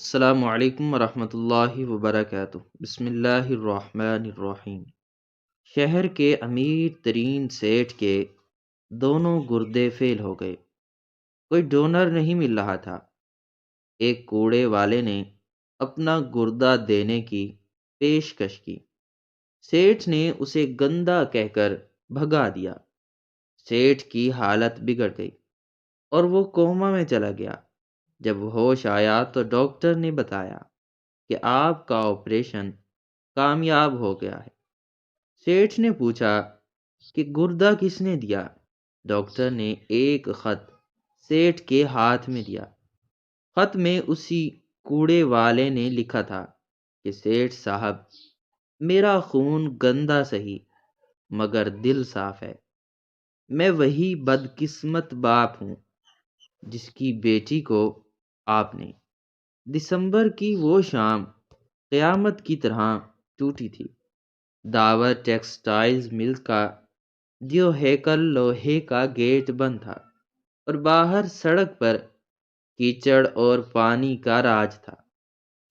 السلام علیکم ورحمۃ اللہ وبرکاتہ۔ بسم اللہ الرحمن الرحیم۔ شہر کے امیر ترین سیٹ کے دونوں گردے فیل ہو گئے، کوئی ڈونر نہیں مل رہا تھا۔ ایک کوڑے والے نے اپنا گردہ دینے کی پیشکش کی، سیٹھ نے اسے گندا کہہ کر بھگا دیا۔ سیٹھ کی حالت بگڑ گئی اور وہ کوما میں چلا گیا۔ جب ہوش آیا تو ڈاکٹر نے بتایا کہ آپ کا آپریشن کامیاب ہو گیا ہے۔ سیٹھ نے پوچھا کہ گردہ کس نے دیا؟ ڈاکٹر نے ایک خط سیٹھ کے ہاتھ میں دیا۔ خط میں اسی کوڑے والے نے لکھا تھا کہ سیٹھ صاحب، میرا خون گندا سہی مگر دل صاف ہے۔ میں وہی بدقسمت باپ ہوں جس کی بیٹی کو آپ نے دسمبر کی وہ شام قیامت کی طرح ٹوٹی تھی۔ داور ٹیکسٹائلز مل کا دیو ہیکل لوہے کا گیٹ بند تھا اور باہر سڑک پر کیچڑ اور پانی کا راج تھا۔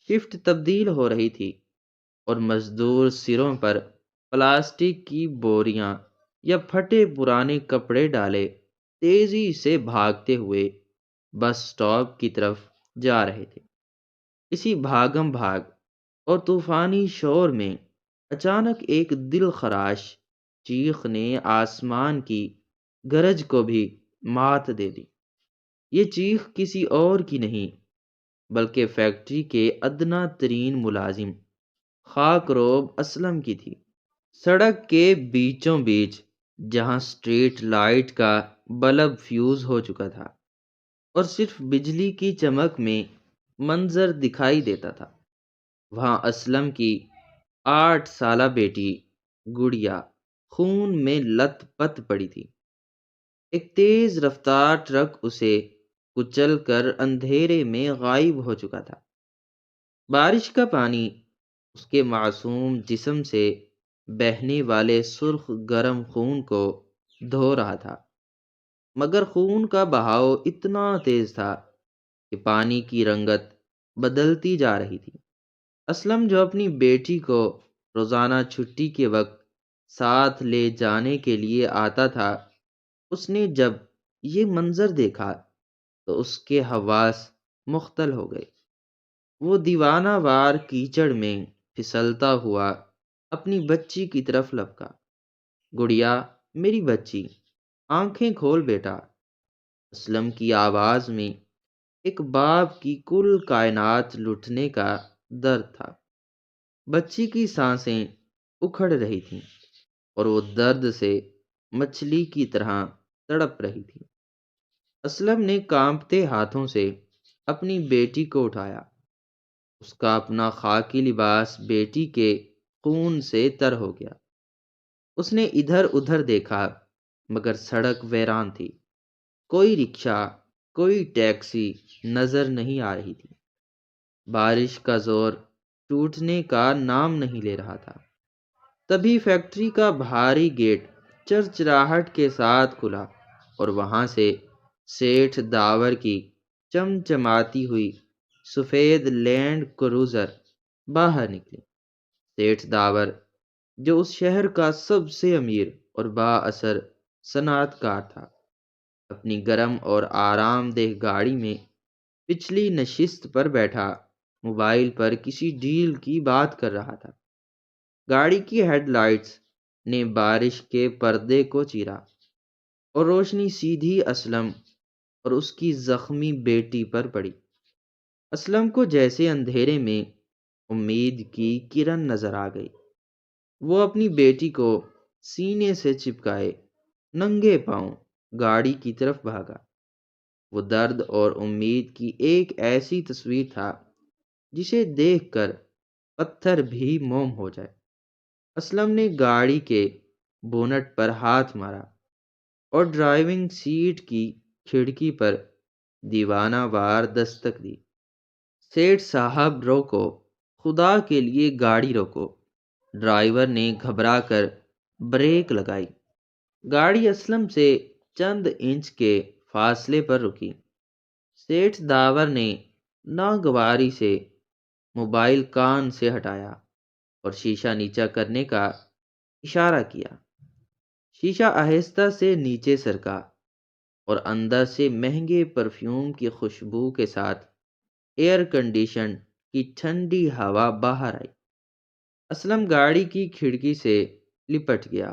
شفٹ تبدیل ہو رہی تھی اور مزدور سروں پر پلاسٹک کی بوریاں یا پھٹے پرانے کپڑے ڈالے تیزی سے بھاگتے ہوئے بس سٹاپ کی طرف جا رہے تھے۔ اسی بھاگم بھاگ اور طوفانی شور میں اچانک ایک دل خراش چیخ نے آسمان کی گرج کو بھی مات دے دی۔ یہ چیخ کسی اور کی نہیں بلکہ فیکٹری کے ادنا ترین ملازم خاک روب اسلم کی تھی۔ سڑک کے بیچوں بیچ جہاں اسٹریٹ لائٹ کا بلب فیوز ہو چکا تھا اور صرف بجلی کی چمک میں منظر دکھائی دیتا تھا، وہاں اسلم کی 8 سالہ بیٹی گڑیا خون میں لت پت پڑی تھی۔ ایک تیز رفتار ٹرک اسے کچل کر اندھیرے میں غائب ہو چکا تھا۔ بارش کا پانی اس کے معصوم جسم سے بہنے والے سرخ گرم خون کو دھو رہا تھا، مگر خون کا بہاؤ اتنا تیز تھا کہ پانی کی رنگت بدلتی جا رہی تھی۔ اسلم جو اپنی بیٹی کو روزانہ چھٹی کے وقت ساتھ لے جانے کے لیے آتا تھا، اس نے جب یہ منظر دیکھا تو اس کے حواس مختل ہو گئے۔ وہ دیوانہ وار کیچڑ میں پھسلتا ہوا اپنی بچی کی طرف لپکا۔ گڑیا، میری بچی، آنکھیں کھول بیٹا۔ اسلم کی آواز میں ایک باپ کی کل کائنات لٹنے کا درد تھا۔ بچی کی سانسیں اکھڑ رہی تھیں اور وہ درد سے مچھلی کی طرح تڑپ رہی تھی۔ اسلم نے کانپتے ہاتھوں سے اپنی بیٹی کو اٹھایا۔ اس کا اپنا خاکی لباس بیٹی کے خون سے تر ہو گیا۔ اس نے ادھر ادھر دیکھا مگر سڑک ویران تھی، کوئی رکشہ کوئی ٹیکسی نظر نہیں آ رہی تھی۔ بارش کا زور ٹوٹنے کا نام نہیں لے رہا تھا۔ تبھی فیکٹری کا بھاری گیٹ چرچراہٹ کے ساتھ کھلا اور وہاں سے سیٹھ داور کی چمچماتی ہوئی سفید لینڈ کروزر باہر نکلی۔ سیٹھ داور جو اس شہر کا سب سے امیر اور با اثر صنعت کار تھا، اپنی گرم اور آرام دہ گاڑی میں پچھلی نشست پر بیٹھا موبائل پر کسی ڈیل کی بات کر رہا تھا۔ گاڑی کی ہیڈ لائٹس نے بارش کے پردے کو چیرا اور روشنی سیدھی اسلم اور اس کی زخمی بیٹی پر پڑی۔ اسلم کو جیسے اندھیرے میں امید کی کرن نظر آ گئی۔ وہ اپنی بیٹی کو سینے سے چپکائے ننگے پاؤں گاڑی کی طرف بھاگا۔ وہ درد اور امید کی ایک ایسی تصویر تھا جسے دیکھ کر پتھر بھی موم ہو جائے۔ اسلم نے گاڑی کے بونٹ پر ہاتھ مارا اور ڈرائیونگ سیٹ کی کھڑکی پر دیوانہ وار دستک دی۔ سیٹھ صاحب روکو، خدا کے لیے گاڑی روکو۔ ڈرائیور نے گھبرا کر بریک لگائی۔ گاڑی اسلم سے چند انچ کے فاصلے پر رکی۔ سیٹھ داور نے ناگواری سے موبائل کان سے ہٹایا اور شیشہ نیچا کرنے کا اشارہ کیا۔ شیشہ آہستہ سے نیچے سرکا اور اندر سے مہنگے پرفیوم کی خوشبو کے ساتھ ایئر کنڈیشن کی ٹھنڈی ہوا باہر آئی۔ اسلم گاڑی کی کھڑکی سے لپٹ گیا۔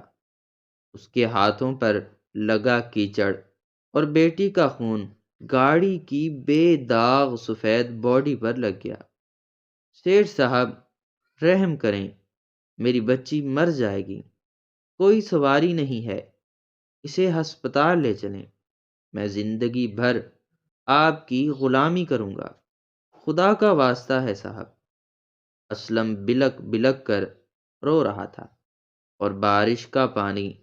اس کے ہاتھوں پر لگا کیچڑ اور بیٹی کا خون گاڑی کی بے داغ سفید باڈی پر لگ گیا۔ سیٹھ صاحب، رحم کریں، میری بچی مر جائے گی، کوئی سواری نہیں ہے، اسے ہسپتال لے چلیں، میں زندگی بھر آپ کی غلامی کروں گا، خدا کا واسطہ ہے صاحب۔ اسلم بلک بلک کر رو رہا تھا اور بارش کا پانی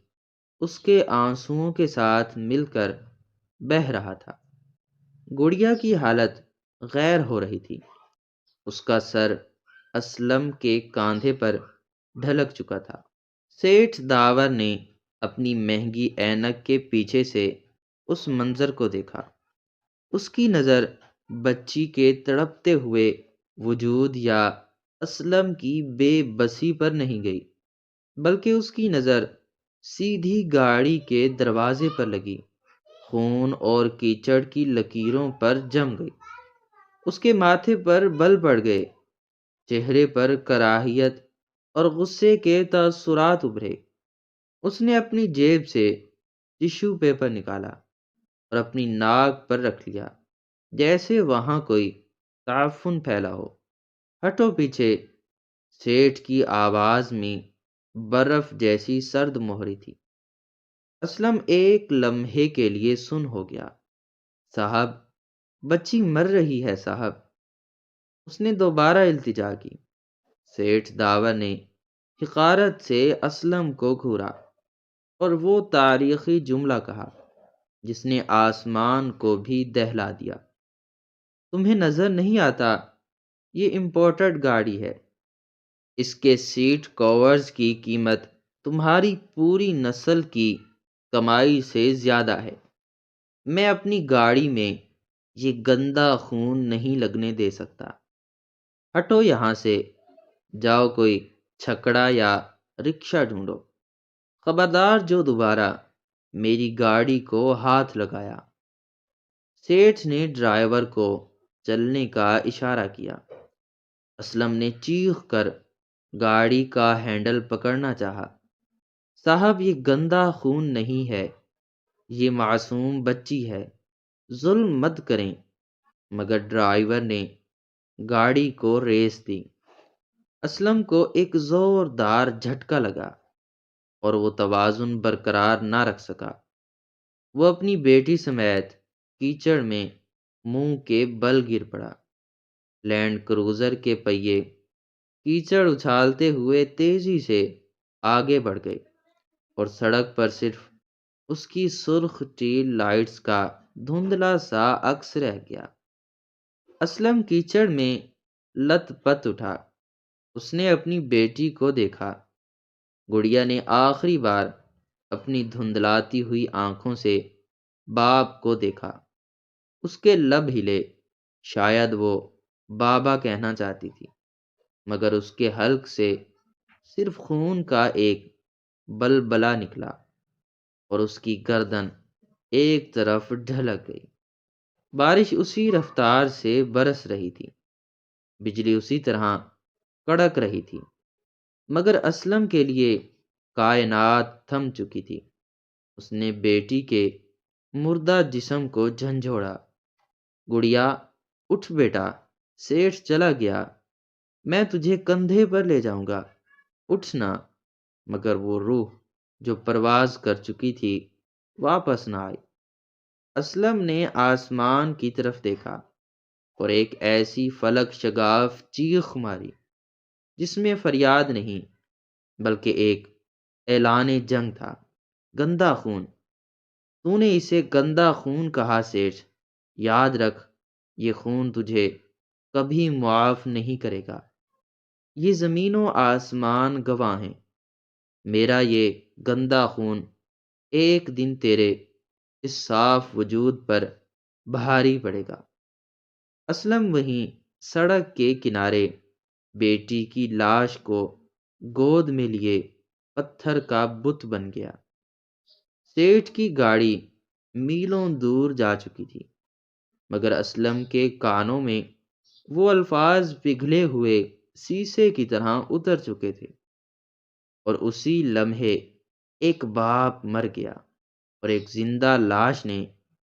اس کے آنسوؤں کے ساتھ مل کر بہہ رہا تھا۔ گڑیا کی حالت غیر ہو رہی تھی۔ اس کا سر اسلم کے کاندھے پر ڈھلک چکا تھا۔ سیٹھ داور نے اپنی مہنگی اینک کے پیچھے سے اس منظر کو دیکھا۔ اس کی نظر بچی کے تڑپتے ہوئے وجود یا اسلم کی بے بسی پر نہیں گئی، بلکہ اس کی نظر سیدھی گاڑی کے دروازے پر لگی، خون اور کیچڑ کی لکیروں پر جم گئی۔ اس کے ماتھے پر بل پڑ گئے، چہرے پر کراہیت اور غصے کے تاثرات ابھرے۔ اس نے اپنی جیب سے ٹشو پیپر نکالا اور اپنی ناک پر رکھ لیا، جیسے وہاں کوئی تعفن پھیلا ہو۔ ہٹو پیچھے، سیٹھ کی آواز میں برف جیسی سرد مہری تھی۔ اسلم ایک لمحے کے لیے سن ہو گیا۔ صاحب، بچی مر رہی ہے صاحب، اس نے دوبارہ التجا کی۔ سیٹھ داور نے حقارت سے اسلم کو گھورا اور وہ تاریخی جملہ کہا جس نے آسمان کو بھی دہلا دیا۔ تمہیں نظر نہیں آتا یہ امپورٹڈ گاڑی ہے، اس کے سیٹ کورز کی قیمت تمہاری پوری نسل کی کمائی سے زیادہ ہے۔ میں اپنی گاڑی میں یہ گندا خون نہیں لگنے دے سکتا۔ ہٹو یہاں سے، جاؤ کوئی چھکڑا یا رکشہ ڈھونڈو، خبردار جو دوبارہ میری گاڑی کو ہاتھ لگایا۔ سیٹھ نے ڈرائیور کو چلنے کا اشارہ کیا۔ اسلم نے چیخ کر گاڑی کا ہینڈل پکڑنا چاہا۔ صاحب، یہ گندا خون نہیں ہے، یہ معصوم بچی ہے، ظلم مت کریں۔ مگر ڈرائیور نے گاڑی کو ریس دی۔ اسلم کو ایک زوردار جھٹکا لگا اور وہ توازن برقرار نہ رکھ سکا۔ وہ اپنی بیٹی سمیت کیچڑ میں منہ کے بل گر پڑا۔ لینڈ کروزر کے پہیے کیچڑ اچھالتے ہوئے تیزی سے آگے بڑھ گئے اور سڑک پر صرف اس کی سرخ ٹیل لائٹس کا دھندلا سا عکس رہ گیا۔ اسلم کیچڑ میں لت پت اٹھا۔ اس نے اپنی بیٹی کو دیکھا۔ گڑیا نے آخری بار اپنی دھندلاتی ہوئی آنکھوں سے باپ کو دیکھا۔ اس کے لب ہلے، شاید وہ بابا کہنا چاہتی تھی، مگر اس کے حلق سے صرف خون کا ایک بلبلا نکلا اور اس کی گردن ایک طرف ڈھلک گئی۔ بارش اسی رفتار سے برس رہی تھی، بجلی اسی طرح کڑک رہی تھی، مگر اسلم کے لیے کائنات تھم چکی تھی۔ اس نے بیٹی کے مردہ جسم کو جھنجھوڑا۔ گڑیا، اٹھ بیٹا، سیٹھ چلا گیا، میں تجھے کندھے پر لے جاؤں گا، اٹھنا۔ مگر وہ روح جو پرواز کر چکی تھی واپس نہ آئی۔ اسلم نے آسمان کی طرف دیکھا اور ایک ایسی فلک شگاف چیخ ماری جس میں فریاد نہیں بلکہ ایک اعلان جنگ تھا۔ گندا خون، تو نے اسے گندا خون کہا سیٹھ، یاد رکھ، یہ خون تجھے کبھی معاف نہیں کرے گا۔ یہ زمین و آسمان گواہ ہیں، میرا یہ گندا خون ایک دن تیرے اس صاف وجود پر بھاری پڑے گا۔ اسلم وہیں سڑک کے کنارے بیٹی کی لاش کو گود میں لیے پتھر کا بت بن گیا۔ سیٹھ کی گاڑی میلوں دور جا چکی تھی، مگر اسلم کے کانوں میں وہ الفاظ پگھلے ہوئے سیسے کی طرح اتر چکے تھے، اور اسی لمحے ایک باپ مر گیا اور ایک زندہ لاش نے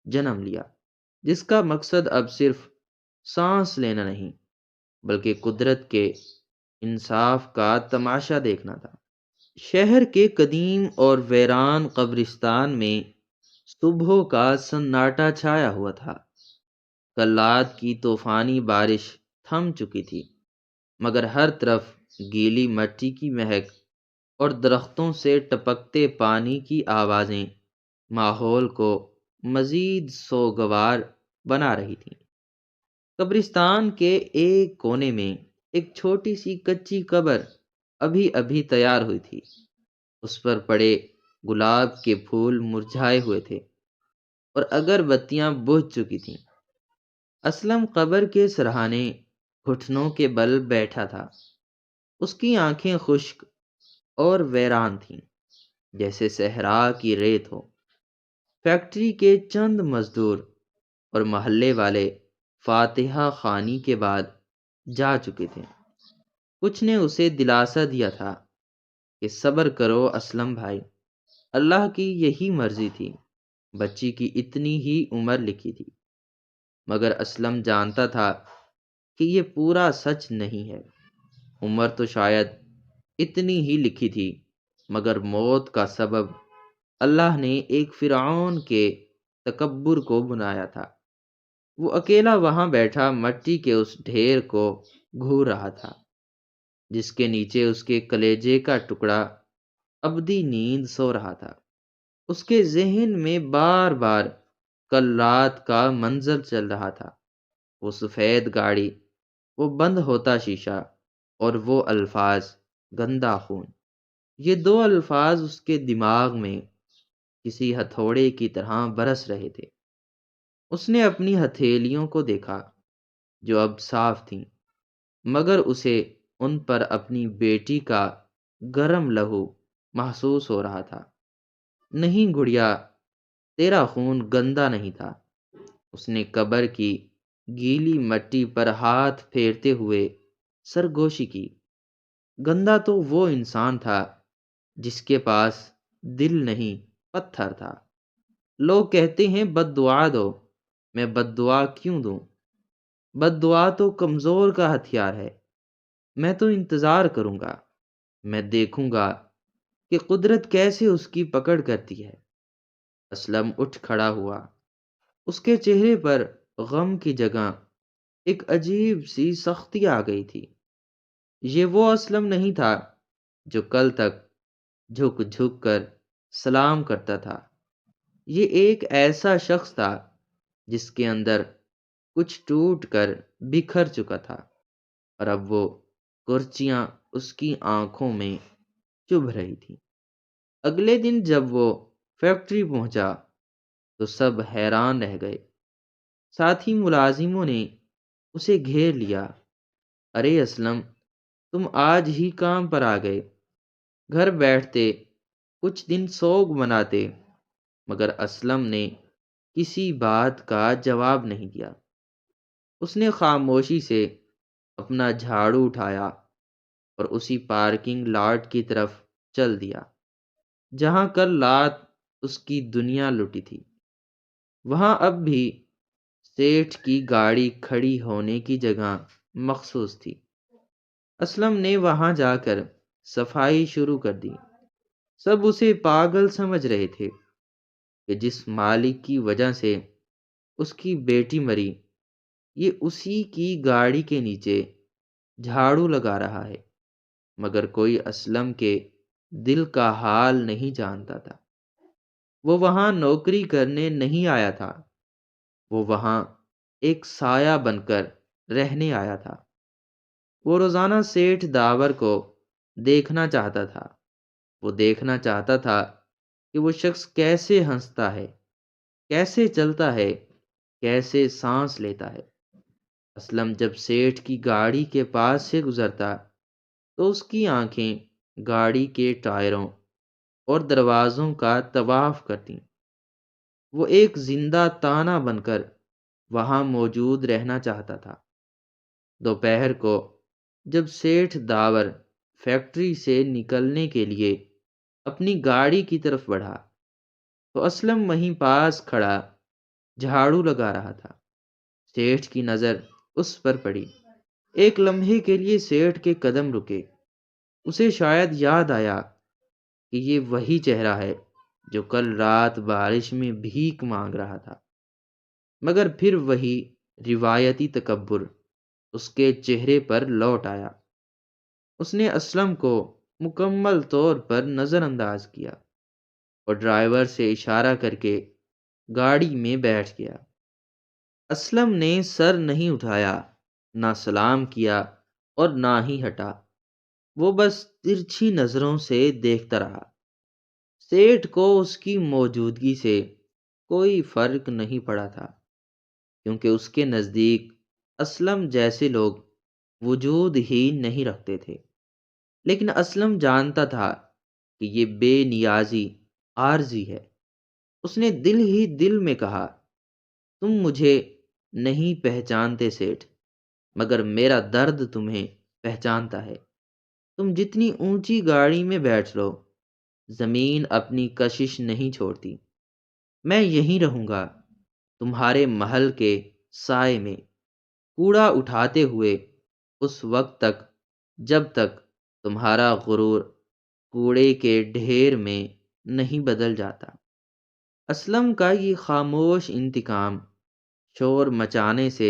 جنم لیا، جس کا مقصد اب صرف سانس لینا نہیں بلکہ قدرت کے انصاف کا تماشا دیکھنا تھا۔ شہر کے قدیم اور ویران قبرستان میں صبحوں کا سناٹا چھایا ہوا تھا۔ کلات کی طوفانی بارش تھم چکی تھی، مگر ہر طرف گیلی مٹی کی مہک اور درختوں سے ٹپکتے پانی کی آوازیں ماحول کو مزید سوگوار بنا رہی تھیں۔ قبرستان کے ایک کونے میں ایک چھوٹی سی کچی قبر ابھی ابھی تیار ہوئی تھی۔ اس پر پڑے گلاب کے پھول مرجھائے ہوئے تھے اور اگربتیاں بجھ چکی تھیں۔ اسلم قبر کے سرہانے گھٹنوں کے بل بیٹھا تھا۔ اس کی آنکھیں خشک اور ویران تھیں، جیسے صحرا کی ریت ہو۔ فیکٹری کے چند مزدور اور محلے والے فاتحہ خوانی کے بعد جا چکے تھے۔ کچھ نے اسے دلاسا دیا تھا کہ صبر کرو اسلم بھائی، اللہ کی یہی مرضی تھی، بچی کی اتنی ہی عمر لکھی تھی۔ مگر اسلم جانتا تھا کہ یہ پورا سچ نہیں ہے۔ عمر تو شاید اتنی ہی لکھی تھی، مگر موت کا سبب اللہ نے ایک فرعون کے تکبر کو بنایا تھا۔ وہ اکیلا وہاں بیٹھا مٹی کے اس ڈھیر کو گھور رہا تھا جس کے نیچے اس کے کلیجے کا ٹکڑا ابدی نیند سو رہا تھا۔ اس کے ذہن میں بار بار کل رات کا منظر چل رہا تھا، وہ سفید گاڑی، وہ بند ہوتا شیشہ، اور وہ الفاظ گندا خون۔ یہ دو الفاظ اس کے دماغ میں کسی ہتھوڑے کی طرح برس رہے تھے۔ اس نے اپنی ہتھیلیوں کو دیکھا جو اب صاف تھیں، مگر اسے ان پر اپنی بیٹی کا گرم لہو محسوس ہو رہا تھا۔ نہیں گڑیا، تیرا خون گندا نہیں تھا۔ اس نے قبر کی گیلی مٹی پر ہاتھ پھیرتے ہوئے سرگوشی کی۔ گندا تو وہ انسان تھا جس کے پاس دل نہیں پتھر تھا۔ لوگ کہتے ہیں بد دعا دو، میں بد دعا کیوں دوں؟ بد دعا تو کمزور کا ہتھیار ہے۔ میں تو انتظار کروں گا، میں دیکھوں گا کہ قدرت کیسے اس کی پکڑ کرتی ہے۔ اسلم اٹھ کھڑا ہوا۔ اس کے چہرے پر غم کی جگہ ایک عجیب سی سختی آ گئی تھی۔ یہ وہ اسلم نہیں تھا جو کل تک جھک جھک کر سلام کرتا تھا۔ یہ ایک ایسا شخص تھا جس کے اندر کچھ ٹوٹ کر بکھر چکا تھا، اور اب وہ کرچیاں اس کی آنکھوں میں چبھ رہی تھی۔ اگلے دن جب وہ فیکٹری پہنچا تو سب حیران رہ گئے۔ ساتھی ملازموں نے اسے گھیر لیا۔ ارے اسلم، تم آج ہی کام پر آ گئے، گھر بیٹھتے کچھ دن سوگ مناتے۔ مگر اسلم نے کسی بات کا جواب نہیں دیا۔ اس نے خاموشی سے اپنا جھاڑو اٹھایا اور اسی پارکنگ لاٹ کی طرف چل دیا جہاں کل رات اس کی دنیا لٹی تھی۔ وہاں اب بھی سیٹھ کی گاڑی کھڑی ہونے کی جگہ مخصوص تھی۔ اسلم نے وہاں جا کر صفائی شروع کر دی۔ سب اسے پاگل سمجھ رہے تھے کہ جس مالک کی وجہ سے اس کی بیٹی مری، یہ اسی کی گاڑی کے نیچے جھاڑو لگا رہا ہے، مگر کوئی اسلم کے دل کا حال نہیں جانتا تھا۔ وہ وہاں نوکری کرنے نہیں آیا تھا، وہ وہاں ایک سایہ بن کر رہنے آیا تھا۔ وہ روزانہ سیٹھ داور کو دیکھنا چاہتا تھا۔ وہ دیکھنا چاہتا تھا کہ وہ شخص کیسے ہنستا ہے، کیسے چلتا ہے، کیسے سانس لیتا ہے۔ اسلم جب سیٹھ کی گاڑی کے پاس سے گزرتا تو اس کی آنکھیں گاڑی کے ٹائروں اور دروازوں کا طواف کرتیں۔ وہ ایک زندہ تانا بن کر وہاں موجود رہنا چاہتا تھا۔ دوپہر کو جب سیٹھ داور فیکٹری سے نکلنے کے لیے اپنی گاڑی کی طرف بڑھا تو اسلم وہیں پاس کھڑا جھاڑو لگا رہا تھا۔ سیٹھ کی نظر اس پر پڑی۔ ایک لمحے کے لیے سیٹھ کے قدم رکے۔ اسے شاید یاد آیا کہ یہ وہی چہرہ ہے جو کل رات بارش میں بھیک مانگ رہا تھا، مگر پھر وہی روایتی تکبر اس کے چہرے پر لوٹ آیا۔ اس نے اسلم کو مکمل طور پر نظر انداز کیا اور ڈرائیور سے اشارہ کر کے گاڑی میں بیٹھ گیا۔ اسلم نے سر نہیں اٹھایا، نہ سلام کیا اور نہ ہی ہٹا۔ وہ بس ترچھی نظروں سے دیکھتا رہا۔ سیٹھ کو اس کی موجودگی سے کوئی فرق نہیں پڑا تھا، کیونکہ اس کے نزدیک اسلم جیسے لوگ وجود ہی نہیں رکھتے تھے۔ لیکن اسلم جانتا تھا کہ یہ بے نیازی عارضی ہے۔ اس نے دل ہی دل میں کہا، تم مجھے نہیں پہچانتے سیٹھ، مگر میرا درد تمہیں پہچانتا ہے۔ تم جتنی اونچی گاڑی میں بیٹھ لو، زمین اپنی کشش نہیں چھوڑتی۔ میں یہیں رہوں گا، تمہارے محل کے سائے میں، کوڑا اٹھاتے ہوئے اس وقت تک جب تک تمہارا غرور کوڑے کے ڈھیر میں نہیں بدل جاتا۔ اسلم کا یہ خاموش انتقام شور مچانے سے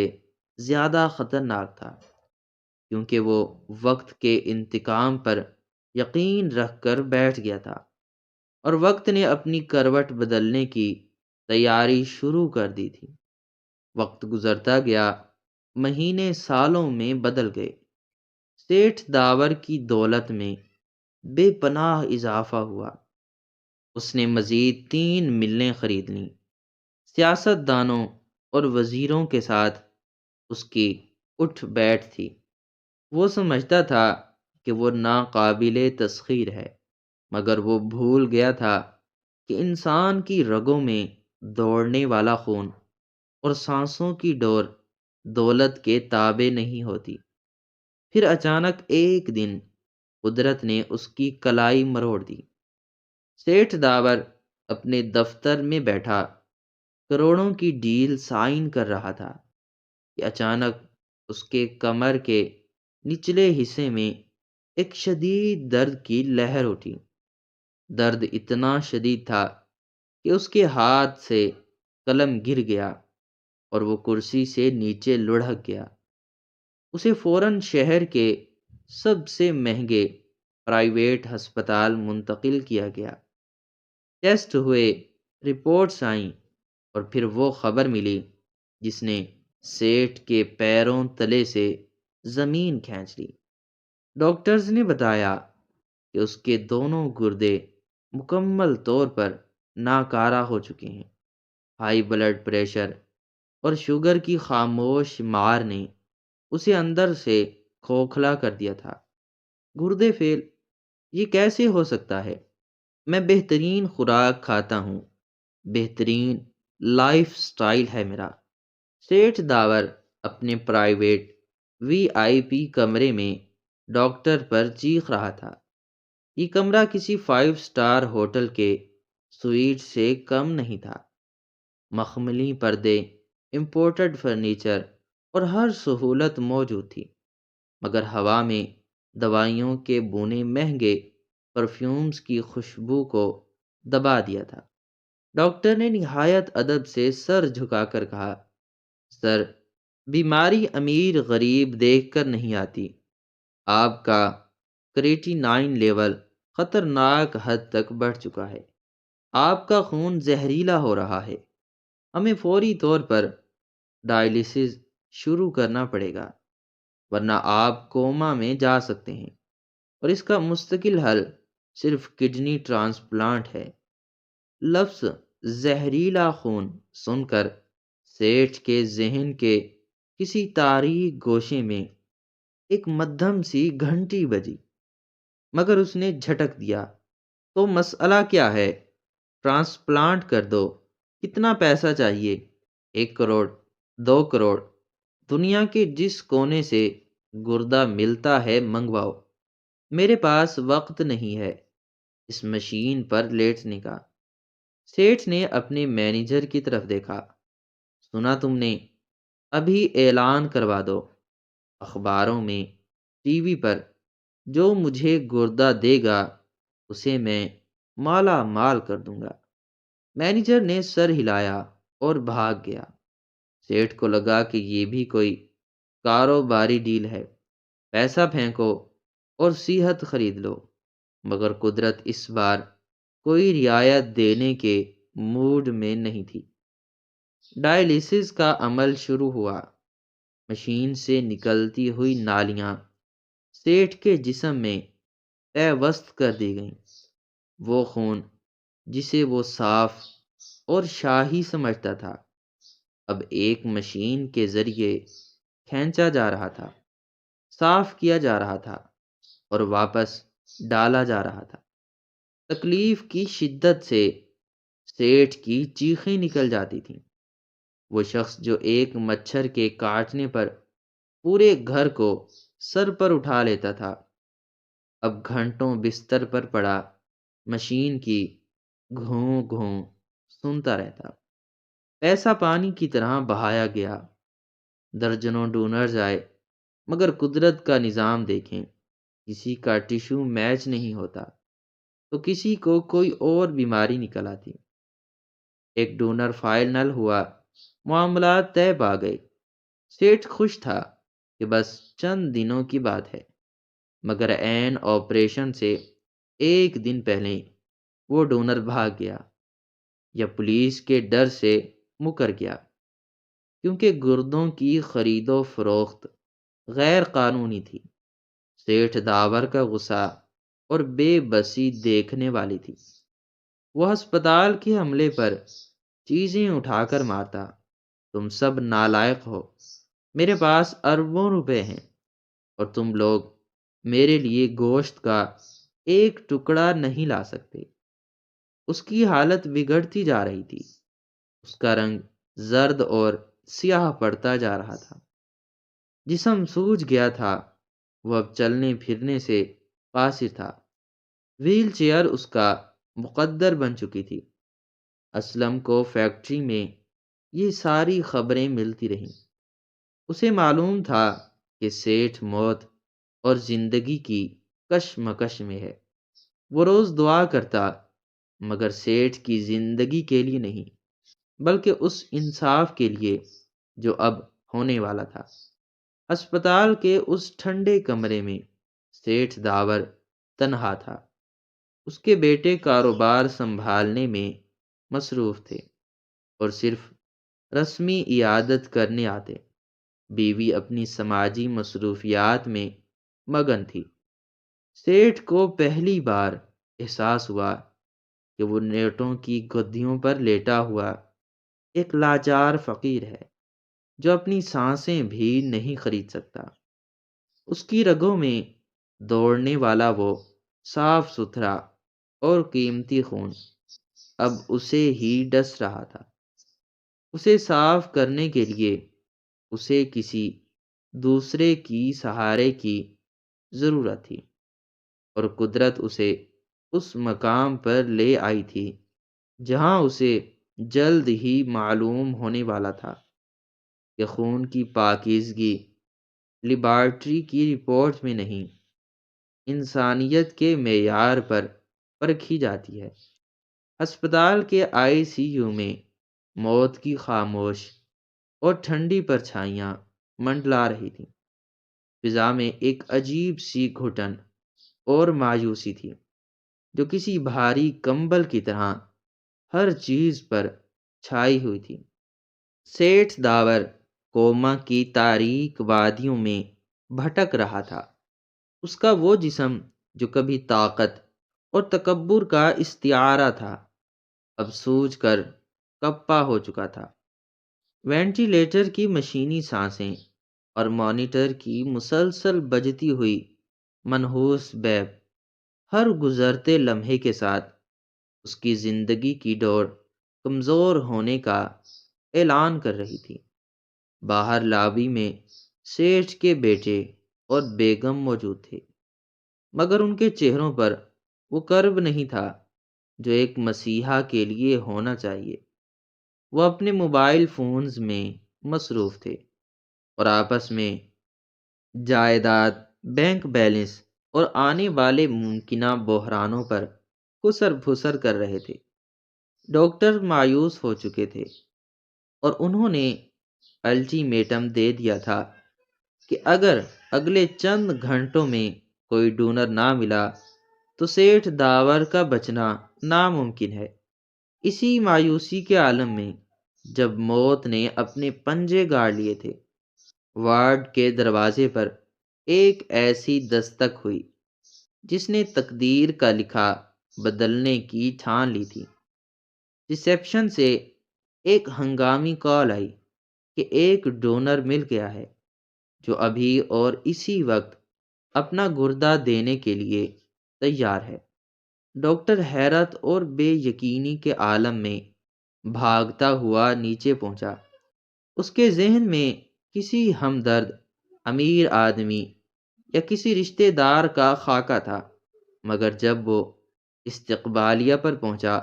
زیادہ خطرناک تھا، کیونکہ وہ وقت کے انتقام پر یقین رکھ کر بیٹھ گیا تھا، اور وقت نے اپنی کروٹ بدلنے کی تیاری شروع کر دی تھی۔ وقت گزرتا گیا، مہینے سالوں میں بدل گئے۔ سیٹھ داور کی دولت میں بے پناہ اضافہ ہوا۔ اس نے مزید 3 ملیں خرید لیں۔ سیاست دانوں اور وزیروں کے ساتھ اس کی اٹھ بیٹھ تھی۔ وہ سمجھتا تھا کہ وہ ناقابل تسخیر ہے، مگر وہ بھول گیا تھا کہ انسان کی رگوں میں دوڑنے والا خون اور سانسوں کی ڈور دولت کے تابع نہیں ہوتی۔ پھر اچانک ایک دن قدرت نے اس کی کلائی مروڑ دی۔ سیٹھ داور اپنے دفتر میں بیٹھا کروڑوں کی ڈیل سائن کر رہا تھا کہ اچانک اس کے کمر کے نچلے حصے میں ایک شدید درد کی لہر اٹھی۔ درد اتنا شدید تھا کہ اس کے ہاتھ سے قلم گر گیا اور وہ کرسی سے نیچے لڑھک گیا۔ اسے فوراً شہر کے سب سے مہنگے پرائیویٹ ہسپتال منتقل کیا گیا۔ ٹیسٹ ہوئے، رپورٹس آئیں، اور پھر وہ خبر ملی جس نے سیٹھ کے پیروں تلے سے زمین کھینچ لی۔ ڈاکٹرز نے بتایا کہ اس کے دونوں گردے مکمل طور پر ناکارہ ہو چکے ہیں۔ ہائی بلڈ پریشر اور شوگر کی خاموش مار نے اسے اندر سے کھوکھلا کر دیا تھا۔ گردے فیل، یہ کیسے ہو سکتا ہے؟ میں بہترین خوراک کھاتا ہوں، بہترین لائف سٹائل ہے میرا۔ سیٹھ داور اپنے پرائیویٹ VIP کمرے میں ڈاکٹر پر چیخ رہا تھا۔ یہ کمرہ کسی 5 سٹار ہوٹل کے سویٹ سے کم نہیں تھا۔ مخملی پردے، امپورٹڈ فرنیچر اور ہر سہولت موجود تھی، مگر ہوا میں دوائیوں کے بونے مہنگے پرفیومز کی خوشبو کو دبا دیا تھا۔ ڈاکٹر نے نہایت ادب سے سر جھکا کر کہا، سر، بیماری امیر غریب دیکھ کر نہیں آتی۔ آپ کا کریٹینائن لیول خطرناک حد تک بڑھ چکا ہے۔ آپ کا خون زہریلا ہو رہا ہے۔ ہمیں فوری طور پر ڈائلیسس شروع کرنا پڑے گا، ورنہ آپ کوما میں جا سکتے ہیں، اور اس کا مستقل حل صرف کڈنی ٹرانسپلانٹ ہے۔ لفظ زہریلا خون سن کر سیٹھ کے ذہن کے کسی تاریک گوشے میں ایک مدھم سی گھنٹی بجی، مگر اس نے جھٹک دیا۔ تو مسئلہ کیا ہے؟ ٹرانسپلانٹ کر دو۔ کتنا پیسہ چاہیے؟ 1 کروڑ، 2 کروڑ، دنیا کے جس کونے سے گردہ ملتا ہے منگواؤ، میرے پاس وقت نہیں ہے اس مشین پر لیٹنے کا۔ سیٹھ نے اپنے مینیجر کی طرف دیکھا۔ سنا تم نے؟ ابھی اعلان کروا دو اخباروں میں، ٹی وی پر، جو مجھے گردہ دے گا اسے میں مالا مال کر دوں گا۔ مینیجر نے سر ہلایا اور بھاگ گیا۔ سیٹھ کو لگا کہ یہ بھی کوئی کاروباری ڈیل ہے، پیسہ پھینکو اور صحت خرید لو۔ مگر قدرت اس بار کوئی رعایت دینے کے موڈ میں نہیں تھی۔ ڈائلیسس کا عمل شروع ہوا۔ مشین سے نکلتی ہوئی نالیاں سیٹھ کے جسم میں پیوست کر دی گئیں۔ وہ خون جسے وہ صاف اور شاہی سمجھتا تھا اب ایک مشین کے ذریعے کھینچا جا رہا تھا، صاف کیا جا رہا تھا اور واپس ڈالا جا رہا تھا۔ تکلیف کی شدت سے سیٹھ کی چیخیں نکل جاتی تھیں۔ وہ شخص جو ایک مچھر کے کاٹنے پر پورے گھر کو سر پر اٹھا لیتا تھا، اب گھنٹوں بستر پر پڑا مشین کی گھوں گھوں سنتا رہتا۔ پیسہ پانی کی طرح بہایا گیا۔ درجنوں ڈونرز آئے، مگر قدرت کا نظام دیکھیں، کسی کا ٹیشو میچ نہیں ہوتا تو کسی کو کوئی اور بیماری نکل آتی۔ ایک ڈونر فائنل ہوا، معاملات طے پا گئے۔ سیٹھ خوش تھا کہ بس چند دنوں کی بات ہے، مگر عین آپریشن سے 1 دن پہلے وہ ڈونر بھاگ گیا یا پولیس کے ڈر سے مکر گیا، کیونکہ گردوں کی خرید و فروخت غیر قانونی تھی۔ سیٹھ داور کا غصہ اور بے بسی دیکھنے والی تھی۔ وہ ہسپتال کے عملے پر چیزیں اٹھا کر مارتا، تم سب نالائق ہو، میرے پاس اربوں روپے ہیں اور تم لوگ میرے لیے گوشت کا ایک ٹکڑا نہیں لا سکتے۔ اس کی حالت بگڑتی جا رہی تھی، اس کا رنگ زرد اور سیاہ پڑتا جا رہا تھا، جسم سوج گیا تھا، وہ اب چلنے پھرنے سے قاصر تھا۔ ویل چیئر اس کا مقدر بن چکی تھی۔ اسلم کو فیکٹری میں یہ ساری خبریں ملتی رہیں۔ اسے معلوم تھا کہ سیٹھ موت اور زندگی کی کشمکش میں ہے۔ وہ روز دعا کرتا، مگر سیٹھ کی زندگی کے لیے نہیں، بلکہ اس انصاف کے لیے جو اب ہونے والا تھا۔ ہسپتال کے اس ٹھنڈے کمرے میں سیٹھ داور تنہا تھا۔ اس کے بیٹے کاروبار سنبھالنے میں مصروف تھے اور صرف رسمی عیادت کرنے آتے۔ بیوی اپنی سماجی مصروفیات میں مگن تھی۔ سیٹھ کو پہلی بار احساس ہوا کہ وہ نیٹوں کی گدیوں پر لیٹا ہوا ایک لاچار فقیر ہے جو اپنی سانسیں بھی نہیں خرید سکتا۔ اس کی رگوں میں دوڑنے والا وہ صاف ستھرا اور قیمتی خون اب اسے ہی ڈس رہا تھا۔ اسے صاف کرنے کے لیے اسے کسی دوسرے کی سہارے کی ضرورت تھی، اور قدرت اسے اس مقام پر لے آئی تھی جہاں اسے جلد ہی معلوم ہونے والا تھا کہ خون کی پاکیزگی لیبارٹری کی رپورٹ میں نہیں، انسانیت کے معیار پر پرکھی جاتی ہے۔ ہسپتال کے ICU میں موت کی خاموش اور ٹھنڈی پرچھائیاں منڈلا رہی تھیں۔ فضا میں ایک عجیب سی گھٹن اور مایوسی تھی جو کسی بھاری کمبل کی طرح ہر چیز پر چھائی ہوئی تھی۔ سیٹھ داور کوما کی تاریک وادیوں میں بھٹک رہا تھا۔ اس کا وہ جسم جو کبھی طاقت اور تکبر کا استعارہ تھا، اب سوج کر کپا ہو چکا تھا۔ وینٹیلیٹر کی مشینی سانسیں اور مانیٹر کی مسلسل بجتی ہوئی منحوس بیپ ہر گزرتے لمحے کے ساتھ اس کی زندگی کی ڈور کمزور ہونے کا اعلان کر رہی تھی۔ باہر لابی میں سیٹھ کے بیٹے اور بیگم موجود تھے، مگر ان کے چہروں پر وہ کرب نہیں تھا جو ایک مسیحا کے لیے ہونا چاہیے۔ وہ اپنے موبائل فونز میں مصروف تھے اور آپس میں جائیداد، بینک بیلنس اور آنے والے ممکنہ بحرانوں پر خسر پھسر کر رہے تھے۔ ڈاکٹر مایوس ہو چکے تھے اور انہوں نے الٹیمیٹم دے دیا تھا کہ اگر اگلے چند گھنٹوں میں کوئی ڈونر نہ ملا تو سیٹھ داور کا بچنا ناممکن ہے۔ اسی مایوسی کے عالم میں جب موت نے اپنے پنجے گاڑ لیے تھے، وارڈ کے دروازے پر ایک ایسی دستک ہوئی جس نے تقدیر کا لکھا بدلنے کی ٹھان لی تھی۔ ریسیپشن سے ایک ہنگامی کال آئی کہ ایک ڈونر مل گیا ہے جو ابھی اور اسی وقت اپنا گردہ دینے کے لیے تیار ہے۔ ڈاکٹر حیرت اور بے یقینی کے عالم میں بھاگتا ہوا نیچے پہنچا۔ اس کے ذہن میں کسی ہمدرد امیر آدمی یا کسی رشتہ دار کا خاکہ تھا، مگر جب وہ استقبالیہ پر پہنچا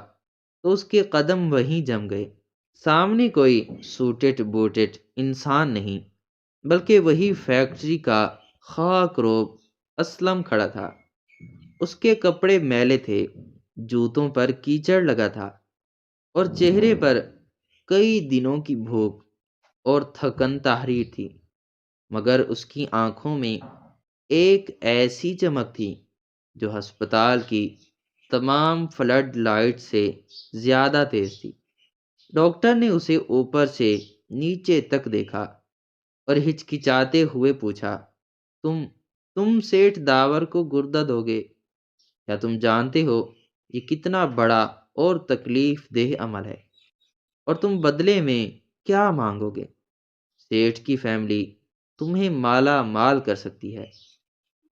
تو اس کے قدم وہیں جم گئے۔ سامنے کوئی سوٹڈ بوٹڈ انسان نہیں بلکہ وہی فیکٹری کا خاک روب اسلم کھڑا تھا۔ اس کے کپڑے میلے تھے، جوتوں پر کیچڑ لگا تھا اور چہرے پر کئی دنوں کی بھوک اور تھکن تحریر تھی، مگر اس کی آنکھوں میں ایک ایسی چمک تھی جو ہسپتال کی تمام فلڈ لائٹ سے زیادہ تیز تھی۔ ڈاکٹر نے اسے اوپر سے نیچے تک دیکھا اور ہچکچاتے ہوئے پوچھا، تم سیٹھ داور کو گردہ دو گے؟ کیا تم جانتے ہو یہ کتنا بڑا اور تکلیف دہ عمل ہے؟ اور تم بدلے میں کیا مانگو گے؟ سیٹھ کی فیملی تمہیں مالا مال کر سکتی ہے۔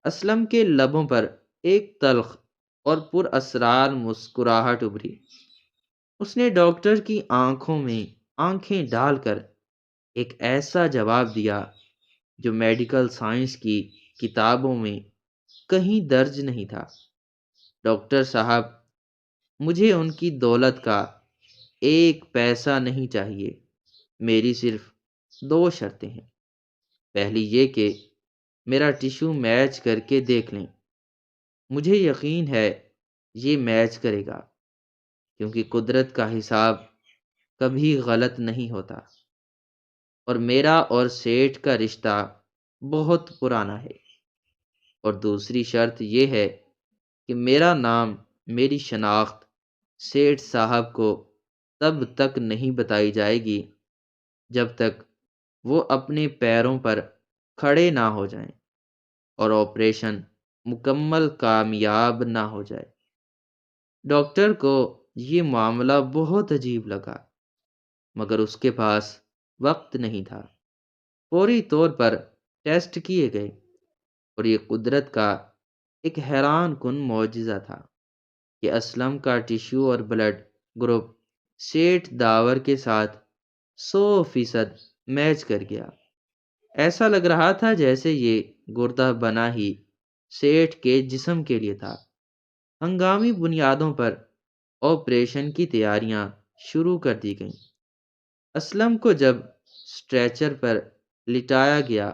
اسلم کے لبوں پر ایک تلخ اور پر اسرار مسکراہٹ ابھری۔ اس نے ڈاکٹر کی آنکھوں میں آنکھیں ڈال کر ایک ایسا جواب دیا جو میڈیکل سائنس کی کتابوں میں کہیں درج نہیں تھا۔ ڈاکٹر صاحب، مجھے ان کی دولت کا ایک پیسہ نہیں چاہیے۔ میری صرف دو شرطیں ہیں۔ پہلی یہ کہ میرا ٹشو میچ کر کے دیکھ لیں۔ مجھے یقین ہے یہ میچ کرے گا، کیونکہ قدرت کا حساب کبھی غلط نہیں ہوتا، اور میرا اور سیٹھ کا رشتہ بہت پرانا ہے۔ اور دوسری شرط یہ ہے کہ میرا نام، میری شناخت سیٹھ صاحب کو تب تک نہیں بتائی جائے گی جب تک وہ اپنے پیروں پر کھڑے نہ ہو جائیں اور آپریشن مکمل کامیاب نہ ہو جائے۔ ڈاکٹر کو یہ معاملہ بہت عجیب لگا، مگر اس کے پاس وقت نہیں تھا۔ فوری طور پر ٹیسٹ کیے گئے اور یہ قدرت کا ایک حیران کن معجزہ تھا کہ اسلم کا ٹشو اور بلڈ گروپ سیٹھ داور کے ساتھ 100% میچ کر گیا۔ ایسا لگ رہا تھا جیسے یہ گردہ بنا ہی سیٹھ کے جسم کے لیے تھا۔ ہنگامی بنیادوں پر آپریشن کی تیاریاں شروع کر دی گئیں۔ اسلم کو جب سٹریچر پر لٹایا گیا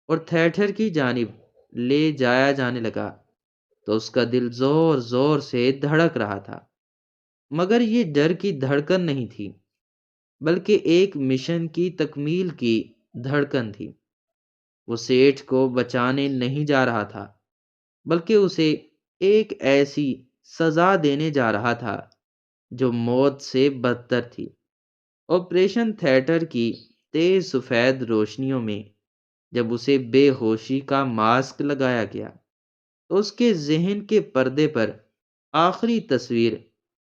اور تھیٹر کی جانب لے جایا جانے لگا تو اس کا دل زور زور سے دھڑک رہا تھا، مگر یہ ڈر کی دھڑکن نہیں تھی بلکہ ایک مشن کی تکمیل کی دھڑکن تھی۔ وہ سیٹھ کو بچانے نہیں جا رہا تھا بلکہ اسے ایک ایسی سزا دینے جا رہا تھا جو موت سے بدتر تھی۔ آپریشن تھیٹر کی تیز سفید روشنیوں میں جب اسے بے ہوشی کا ماسک لگایا گیا تو اس کے ذہن کے پردے پر آخری تصویر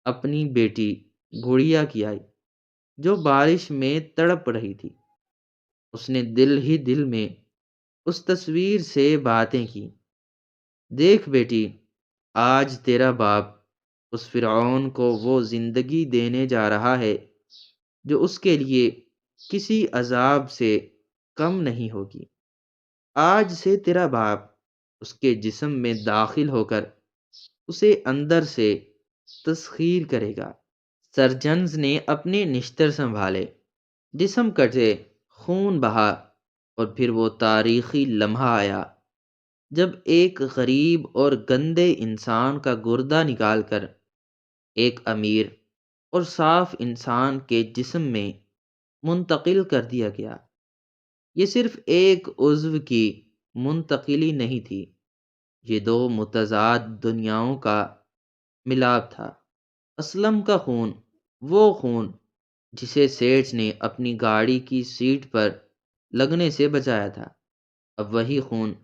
اپنی بیٹی گڑیا کی آئی جو بارش میں تڑپ رہی تھی۔ اس نے دل ہی دل میں اس تصویر سے باتیں کی۔ دیکھ بیٹی، آج تیرا باپ اس فرعون کو وہ زندگی دینے جا رہا ہے جو اس کے لیے کسی عذاب سے کم نہیں ہوگی۔ آج سے تیرا باپ اس کے جسم میں داخل ہو کر اسے اندر سے تسخیر کرے گا۔ سرجنز نے اپنے نشتر سنبھالے، جسم کٹے، خون بہا، اور پھر وہ تاریخی لمحہ آیا جب ایک غریب اور گندے انسان کا گردہ نکال کر ایک امیر اور صاف انسان کے جسم میں منتقل کر دیا گیا۔ یہ صرف ایک عضو کی منتقلی نہیں تھی، یہ دو متضاد دنیاؤں کا ملاپ تھا۔ اسلم کا خون، وہ خون جسے سیٹھ نے اپنی گاڑی کی سیٹ پر لگنے سے بچایا تھا، اب وہی خون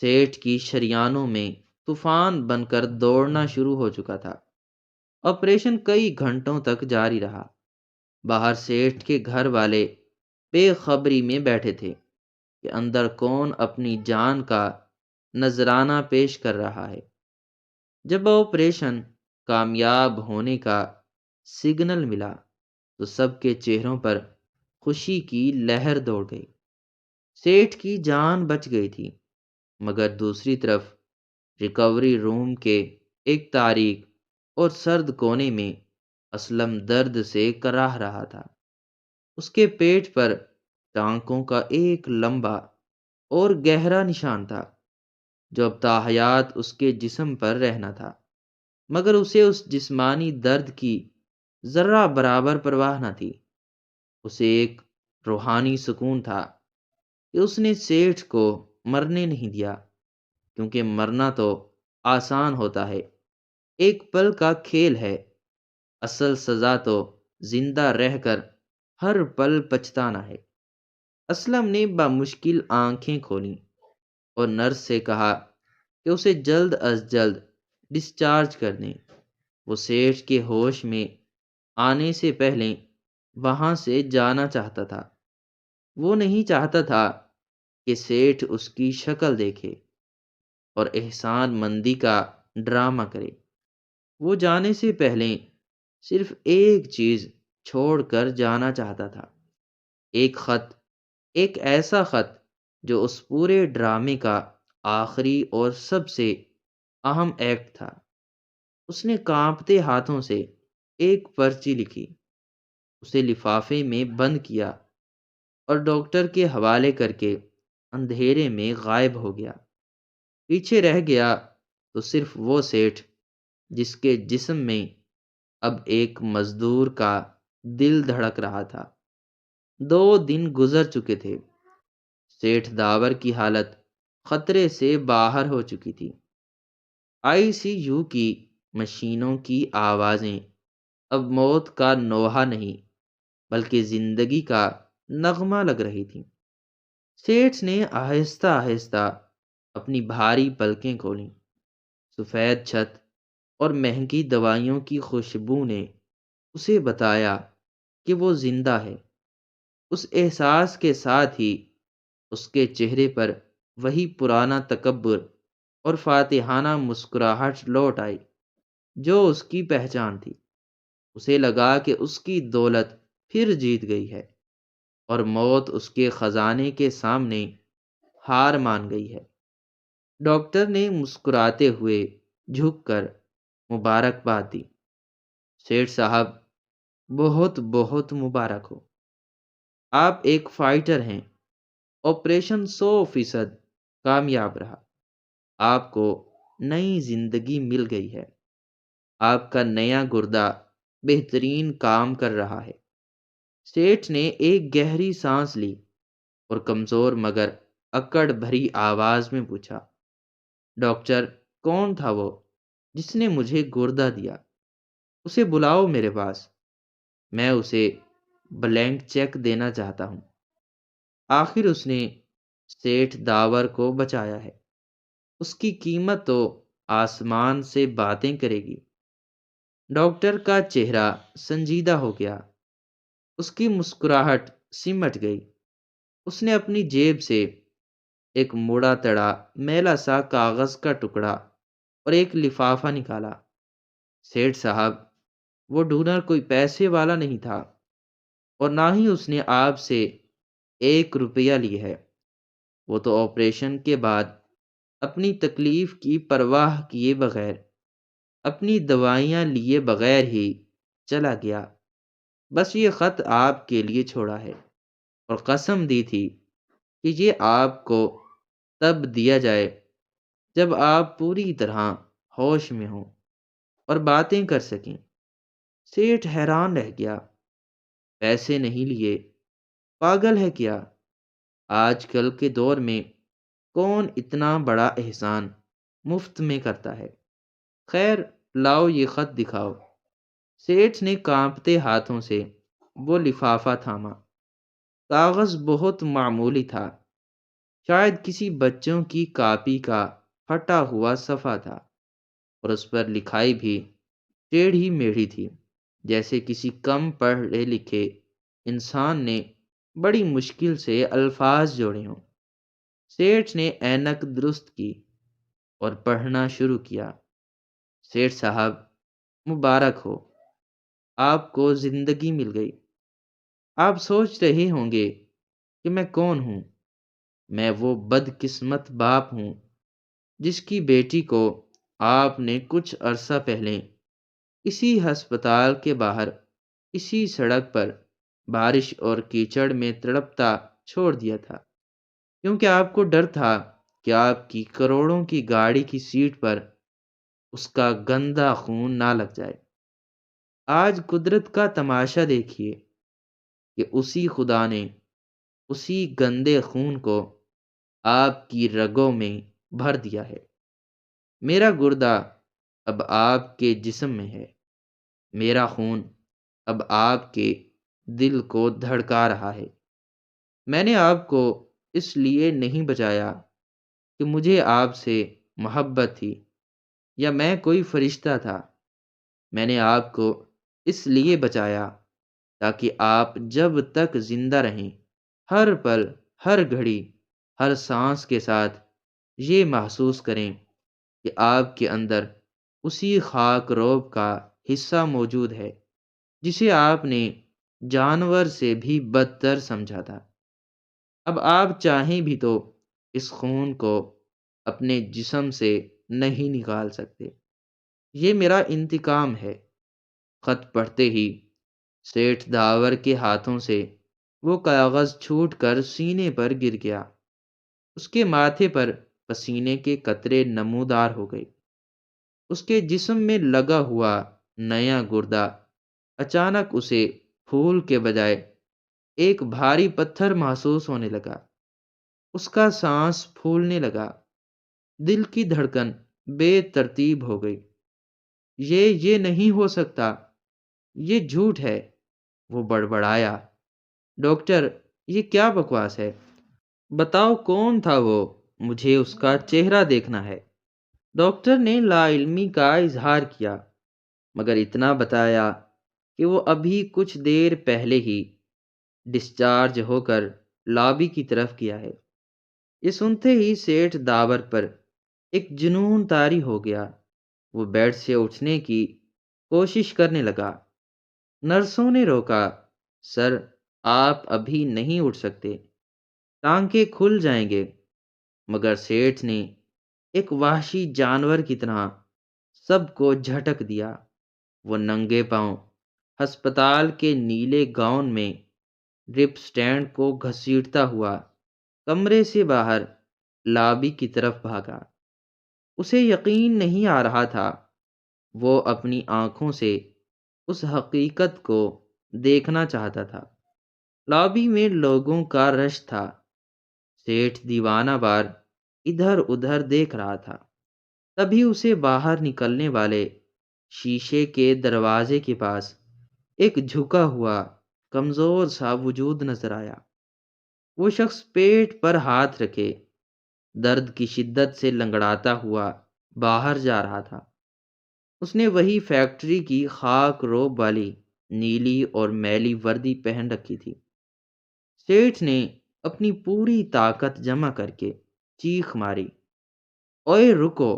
سیٹھ کی شریانوں میں طوفان بن کر دوڑنا شروع ہو چکا تھا۔ آپریشن کئی گھنٹوں تک جاری رہا۔ باہر سیٹھ کے گھر والے بے خبری میں بیٹھے تھے کہ اندر کون اپنی جان کا نذرانہ پیش کر رہا ہے۔ جب آپریشن کامیاب ہونے کا سگنل ملا تو سب کے چہروں پر خوشی کی لہر دوڑ گئی۔ سیٹھ کی جان بچ گئی تھی، مگر دوسری طرف ریکوری روم کے ایک تاریک اور سرد کونے میں اسلم درد سے کراہ رہا تھا۔ اس کے پیٹ پر ٹانکوں کا ایک لمبا اور گہرا نشان تھا جو اب تاحیات اس کے جسم پر رہنا تھا، مگر اسے اس جسمانی درد کی ذرہ برابر پرواہ نہ تھی۔ اسے ایک روحانی سکون تھا کہ اس نے سیٹھ کو مرنے نہیں دیا، کیونکہ مرنا تو آسان ہوتا ہے، ایک پل کا کھیل ہے، اصل سزا تو زندہ رہ کر ہر پل پچھتانا ہے۔ اسلم نے بامشکل آنکھیں کھولیں اور نرس سے کہا کہ اسے جلد از جلد ڈسچارج کر دیں۔ وہ سیٹھ کے ہوش میں آنے سے پہلے وہاں سے جانا چاہتا تھا۔ وہ نہیں چاہتا تھا کہ سیٹھ اس کی شکل دیکھے اور احسان مندی کا ڈرامہ کرے۔ وہ جانے سے پہلے صرف ایک چیز چھوڑ کر جانا چاہتا تھا، ایک خط، ایک ایسا خط جو اس پورے ڈرامے کا آخری اور سب سے اہم ایکٹ تھا۔ اس نے کانپتے ہاتھوں سے ایک پرچی لکھی، اسے لفافے میں بند کیا اور ڈاکٹر کے حوالے کر کے اندھیرے میں غائب ہو گیا۔ پیچھے رہ گیا تو صرف وہ سیٹھ جس کے جسم میں اب ایک مزدور کا دل دھڑک رہا تھا۔ 2 دن گزر چکے تھے۔ سیٹھ داور کی حالت خطرے سے باہر ہو چکی تھی۔ آئی سی یو کی مشینوں کی آوازیں اب موت کا نوحہ نہیں بلکہ زندگی کا نغمہ لگ رہی تھیں۔ سیٹھ نے آہستہ آہستہ اپنی بھاری پلکیں کھولیں۔ سفید چھت اور مہنگی دوائیوں کی خوشبو نے اسے بتایا کہ وہ زندہ ہے۔ اس احساس کے ساتھ ہی اس کے چہرے پر وہی پرانا تکبر اور فاتحانہ مسکراہٹ لوٹ آئی جو اس کی پہچان تھی۔ اسے لگا کہ اس کی دولت پھر جیت گئی ہے اور موت اس کے خزانے کے سامنے ہار مان گئی ہے۔ ڈاکٹر نے مسکراتے ہوئے جھک کر مبارکباد دی۔ سیٹھ صاحب، بہت بہت مبارک ہو، آپ ایک فائٹر ہیں۔ آپریشن 100% کامیاب رہا، آپ کو نئی زندگی مل گئی ہے، آپ کا نیا گردہ بہترین کام کر رہا ہے۔ سیٹھ نے ایک گہری سانس لی اور کمزور مگر اکڑ بھری آواز میں پوچھا، ڈاکٹر، کون تھا وہ جس نے مجھے گردہ دیا؟ اسے بلاؤ میرے پاس، میں اسے بلینک چیک دینا چاہتا ہوں۔ آخر اس نے سیٹھ داور کو بچایا ہے، اس کی قیمت تو آسمان سے باتیں کرے گی۔ ڈاکٹر کا چہرہ سنجیدہ ہو گیا، اس کی مسکراہٹ سمٹ گئی۔ اس نے اپنی جیب سے ایک مڑا تڑا میلا سا کاغذ کا ٹکڑا اور ایک لفافہ نکالا۔ سیٹھ صاحب، وہ ڈونر کوئی پیسے والا نہیں تھا، اور نہ ہی اس نے آپ سے 1 روپیہ لی ہے۔ وہ تو آپریشن کے بعد اپنی تکلیف کی پرواہ کیے بغیر، اپنی دوائیاں لیے بغیر ہی چلا گیا۔ بس یہ خط آپ کے لیے چھوڑا ہے، اور قسم دی تھی کہ یہ آپ کو تب دیا جائے جب آپ پوری طرح ہوش میں ہوں اور باتیں کر سکیں۔ سیٹھ حیران رہ گیا۔ پیسے نہیں لیے؟ پاگل ہے کیا؟ آج کل کے دور میں کون اتنا بڑا احسان مفت میں کرتا ہے؟ خیر، لاؤ یہ خط دکھاؤ۔ سیٹھ نے کانپتے ہاتھوں سے وہ لفافہ تھاما۔ کاغذ بہت معمولی تھا، شاید کسی بچوں کی کاپی کا پھٹا ہوا صفحہ تھا، اور اس پر لکھائی بھی ٹیڑھی میڑھی تھی، جیسے کسی کم پڑھے لکھے انسان نے بڑی مشکل سے الفاظ جوڑے ہوں۔ سیٹھ نے اینک درست کی اور پڑھنا شروع کیا۔ سیٹھ صاحب، مبارک ہو، آپ کو زندگی مل گئی۔ آپ سوچ رہے ہوں گے کہ میں کون ہوں۔ میں وہ بدقسمت باپ ہوں جس کی بیٹی کو آپ نے کچھ عرصہ پہلے اسی ہسپتال کے باہر، اسی سڑک پر بارش اور کیچڑ میں تڑپتا چھوڑ دیا تھا، کیونکہ آپ کو ڈر تھا کہ آپ کی کروڑوں کی گاڑی کی سیٹ پر اس کا گندا خون نہ لگ جائے۔ آج قدرت کا تماشا دیکھیے کہ اسی خدا نے اسی گندے خون کو آپ کی رگوں میں بھر دیا ہے۔ میرا گردہ اب آپ کے جسم میں ہے، میرا خون اب آپ کے دل کو دھڑکا رہا ہے۔ میں نے آپ کو اس لیے نہیں بچایا کہ مجھے آپ سے محبت تھی یا میں کوئی فرشتہ تھا۔ میں نے آپ کو اس لیے بچایا تاکہ آپ جب تک زندہ رہیں، ہر پل، ہر گھڑی، ہر سانس کے ساتھ یہ محسوس کریں کہ آپ کے اندر اسی خاک روب کا حصہ موجود ہے جسے آپ نے جانور سے بھی بدتر سمجھا تھا۔ اب آپ چاہیں بھی تو اس خون کو اپنے جسم سے نہیں نکال سکتے۔ یہ میرا انتقام ہے۔ خط پڑھتے ہی سیٹھ داور کے ہاتھوں سے وہ کاغذ چھوٹ کر سینے پر گر گیا۔ اس کے ماتھے پر پسینے کے قطرے نمودار ہو گئے۔ اس کے جسم میں لگا ہوا نیا گردہ اچانک اسے پھول کے بجائے ایک بھاری پتھر محسوس ہونے لگا۔ اس کا سانس پھولنے لگا، دل کی دھڑکن بے ترتیب ہو گئی۔ یہ نہیں ہو سکتا، یہ جھوٹ ہے، وہ بڑبڑایا۔ ڈاکٹر، یہ کیا بکواس ہے؟ بتاؤ کون تھا وہ، مجھے اس کا چہرہ دیکھنا ہے۔ ڈاکٹر نے لا علمی کا اظہار کیا، مگر اتنا بتایا کہ وہ ابھی کچھ دیر پہلے ہی ڈسچارج ہو کر لابی کی طرف گیا ہے۔ یہ سنتے ہی سیٹھ داور پر ایک جنون طاری ہو گیا۔ وہ بیڈ سے اٹھنے کی کوشش کرنے لگا۔ نرسوں نے روکا۔ سر، آپ ابھی نہیں اٹھ سکتے، ٹانکے کھل جائیں گے۔ مگر سیٹھ نے ایک وحشی جانور کی طرح سب کو جھٹک دیا۔ وہ ننگے پاؤں ہسپتال کے نیلے گاؤن میں ڈرپ سٹینڈ کو گھسیٹتا ہوا کمرے سے باہر لابی کی طرف بھاگا۔ اسے یقین نہیں آ رہا تھا۔ وہ اپنی آنکھوں سے اس حقیقت کو دیکھنا چاہتا تھا۔ لابی میں لوگوں کا رش تھا۔ سیٹھ دیوانہ وار ادھر ادھر دیکھ رہا تھا۔ تبھی اسے باہر نکلنے والے شیشے کے دروازے کے پاس ایک جھکا ہوا کمزور سا وجود نظر آیا۔ وہ شخص پیٹ پر ہاتھ رکھے درد کی شدت سے لنگڑاتا ہوا باہر جا رہا تھا۔ اس نے وہی فیکٹری کی خاک روب والی نیلی اور میلی وردی پہن رکھی تھی۔ سیٹھ نے اپنی پوری طاقت جمع کر کے چیخ ماری، اوئے رکو!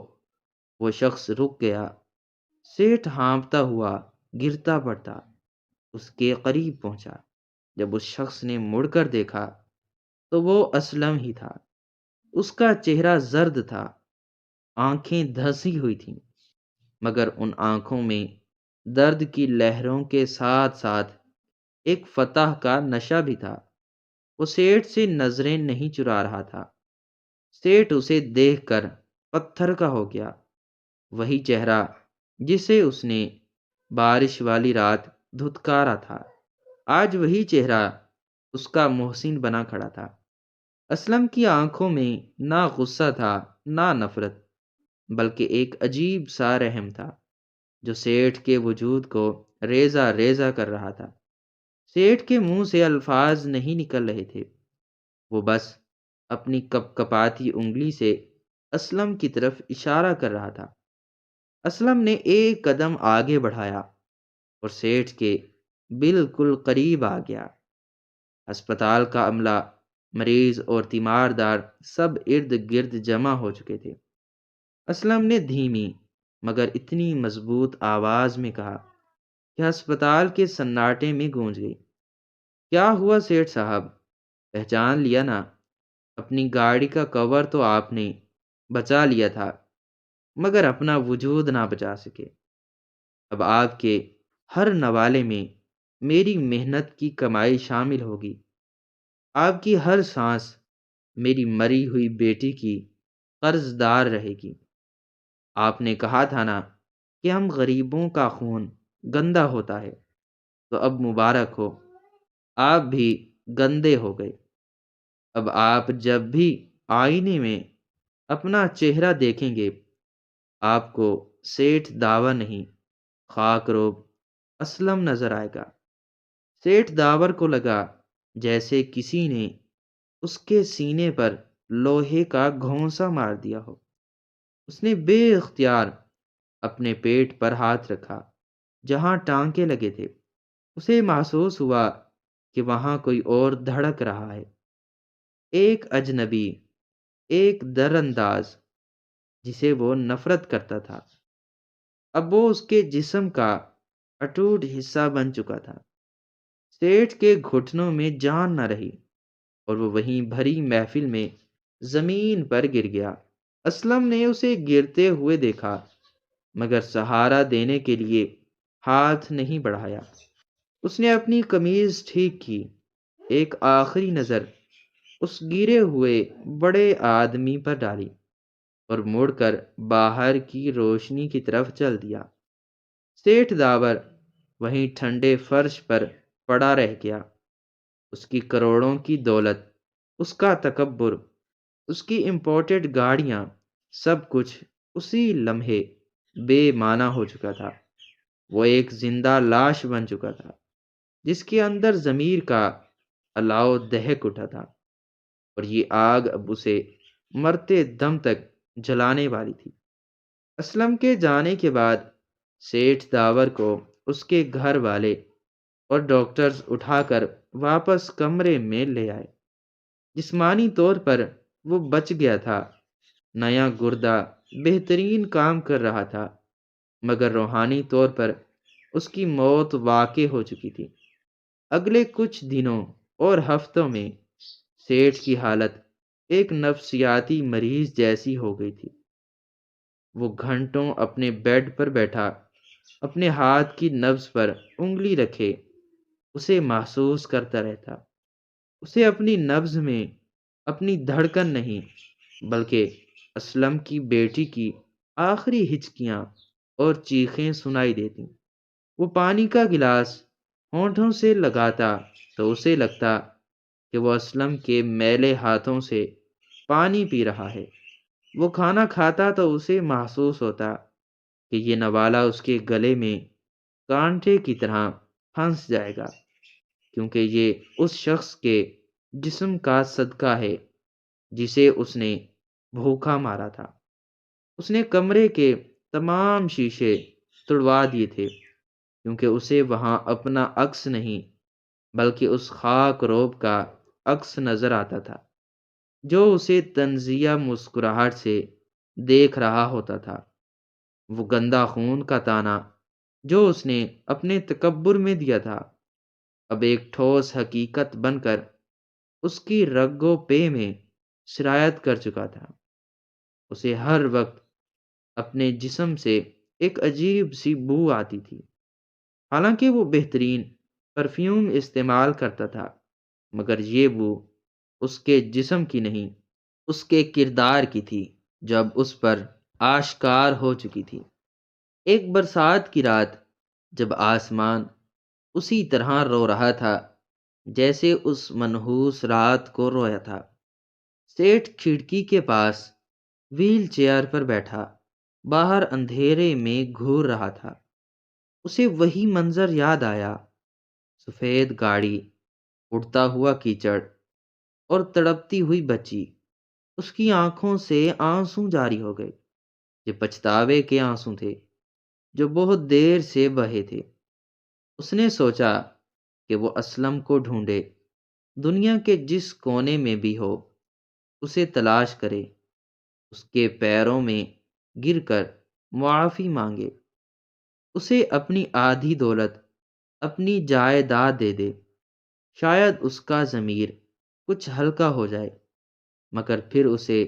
وہ شخص رک گیا۔ سیٹھ ہانپتا ہوا گرتا پڑتا اس کے قریب پہنچا۔ جب اس شخص نے مڑ کر دیکھا تو وہ اسلم ہی تھا۔ اس کا چہرہ زرد تھا، آنکھیں دھسی ہوئی تھیں، مگر ان آنکھوں میں درد کی لہروں کے ساتھ ساتھ ایک فتح کا نشہ بھی تھا۔ وہ سیٹھ سے نظریں نہیں چرا رہا تھا۔ سیٹھ اسے دیکھ کر پتھر کا ہو گیا۔ وہی چہرہ جسے اس نے بارش والی رات دھتکارا تھا، آج وہی چہرہ اس کا محسن بنا کھڑا تھا۔ اسلم کی آنکھوں میں نہ غصہ تھا نہ نفرت، بلکہ ایک عجیب سا رحم تھا جو سیٹھ کے وجود کو ریزہ ریزہ کر رہا تھا۔ سیٹھ کے منہ سے الفاظ نہیں نکل رہے تھے، وہ بس اپنی کپ کپاتی انگلی سے اسلم کی طرف اشارہ کر رہا تھا۔ اسلم نے ایک قدم آگے بڑھایا اور سیٹھ کے بالکل قریب آ گیا۔ ہسپتال کا عملہ، مریض اور تیماردار سب ارد گرد جمع ہو چکے تھے۔ اسلم نے دھیمی مگر اتنی مضبوط آواز میں کہا کہ ہسپتال کے سناٹے میں گونج گئی، کیا ہوا سیٹھ صاحب؟ پہچان لیا نا؟ اپنی گاڑی کا کور تو آپ نے بچا لیا تھا، مگر اپنا وجود نہ بچا سکے۔ اب آپ کے ہر نوالے میں میری محنت کی کمائی شامل ہوگی، آپ کی ہر سانس میری مری ہوئی بیٹی کی قرض دار رہے گی۔ آپ نے کہا تھا نا کہ ہم غریبوں کا خون گندا ہوتا ہے، تو اب مبارک ہو، آپ بھی گندے ہو گئے۔ اب آپ جب بھی آئینے میں اپنا چہرہ دیکھیں گے، آپ کو سیٹھ داور نہیں، خاک روب اسلم نظر آئے گا۔ سیٹھ داور کو لگا جیسے کسی نے اس کے سینے پر لوہے کا گھونسا مار دیا ہو۔ اس نے بے اختیار اپنے پیٹ پر ہاتھ رکھا جہاں ٹانکے لگے تھے۔ اسے محسوس ہوا کہ وہاں کوئی اور دھڑک رہا ہے، ایک اجنبی، ایک در انداز جسے وہ نفرت کرتا تھا۔ اب وہ اس کے جسم کا اٹوٹ حصہ بن چکا تھا۔ سیٹھ کے گھٹنوں میں جان نہ رہی اور وہ وہیں بھری محفل میں زمین پر گر گیا۔ اسلم نے اسے گرتے ہوئے دیکھا، مگر سہارا دینے کے لیے ہاتھ نہیں بڑھایا۔ اس نے اپنی قمیض ٹھیک کی، ایک آخری نظر اس گرے ہوئے بڑے آدمی پر ڈالی اور مڑ کر باہر کی روشنی کی طرف چل دیا۔ سیٹھ داور وہیں ٹھنڈے فرش پر پڑا رہ گیا۔ اس کی کروڑوں کی دولت، اس کا تکبر، اس کی امپورٹڈ گاڑیاں، سب کچھ اسی لمحے بے معنی ہو چکا تھا۔ وہ ایک زندہ لاش بن چکا تھا جس کے اندر ضمیر کا الاؤ دہک اٹھا تھا، اور یہ آگ اب اسے مرتے دم تک جلانے والی تھی۔ اسلم کے جانے کے بعد سیٹھ داور کو اس کے گھر والے اور ڈاکٹرز اٹھا کر واپس کمرے میں لے آئے۔ جسمانی طور پر وہ بچ گیا تھا، نیا گردہ بہترین کام کر رہا تھا، مگر روحانی طور پر اس کی موت واقع ہو چکی تھی۔ اگلے کچھ دنوں اور ہفتوں میں سیٹھ کی حالت ایک نفسیاتی مریض جیسی ہو گئی تھی۔ وہ گھنٹوں اپنے بیڈ پر بیٹھا، اپنے ہاتھ کی نبض پر انگلی رکھے اسے محسوس کرتا رہتا۔ اسے اپنی نبض میں اپنی دھڑکن نہیں، بلکہ اسلم کی بیٹی کی آخری ہچکیاں اور چیخیں سنائی دیتی۔ وہ پانی کا گلاس ہونٹوں سے لگاتا تو اسے لگتا کہ وہ اسلم کے میلے ہاتھوں سے پانی پی رہا ہے۔ وہ کھانا کھاتا تو اسے محسوس ہوتا کہ یہ نوالہ اس کے گلے میں کانٹے کی طرح پھنس جائے گا، کیونکہ یہ اس شخص کے جسم کا صدقہ ہے جسے اس نے بھوکا مارا تھا۔ اس نے کمرے کے تمام شیشے توڑوا دیے تھے، کیونکہ اسے وہاں اپنا عکس نہیں بلکہ اس خاک روب کا عکس نظر آتا تھا، جو اسے طنزیہ مسکراہٹ سے دیکھ رہا ہوتا تھا۔ وہ گندا خون کا تانا جو اس نے اپنے تکبر میں دیا تھا، اب ایک ٹھوس حقیقت بن کر اس کی رگ و پے میں سرایت کر چکا تھا۔ اسے ہر وقت اپنے جسم سے ایک عجیب سی بو آتی تھی، حالانکہ وہ بہترین پرفیوم استعمال کرتا تھا، مگر یہ بو اس کے جسم کی نہیں، اس کے کردار کی تھی، جو اب اس پر آشکار ہو چکی تھی۔ ایک برسات کی رات، جب آسمان اسی طرح رو رہا تھا جیسے اس منحوس رات کو رویا تھا، سیٹھ کھڑکی کے پاس ویل چیئر پر بیٹھا باہر اندھیرے میں گھور رہا تھا۔ اسے وہی منظر یاد آیا، سفید گاڑی، اڑتا ہوا کیچڑ اور تڑپتی ہوئی بچی۔ اس کی آنکھوں سے آنسو جاری ہو گئے، یہ پچھتاوے کے آنسو تھے جو بہت دیر سے بہے تھے۔ اس نے سوچا کہ وہ اسلم کو ڈھونڈے، دنیا کے جس کونے میں بھی ہو اسے تلاش کرے، اس کے پیروں میں گر کر معافی مانگے، اسے اپنی آدھی دولت، اپنی جائیداد دے دے۔ شاید اس کا ضمیر کچھ ہلکا ہو جائے، مگر پھر اسے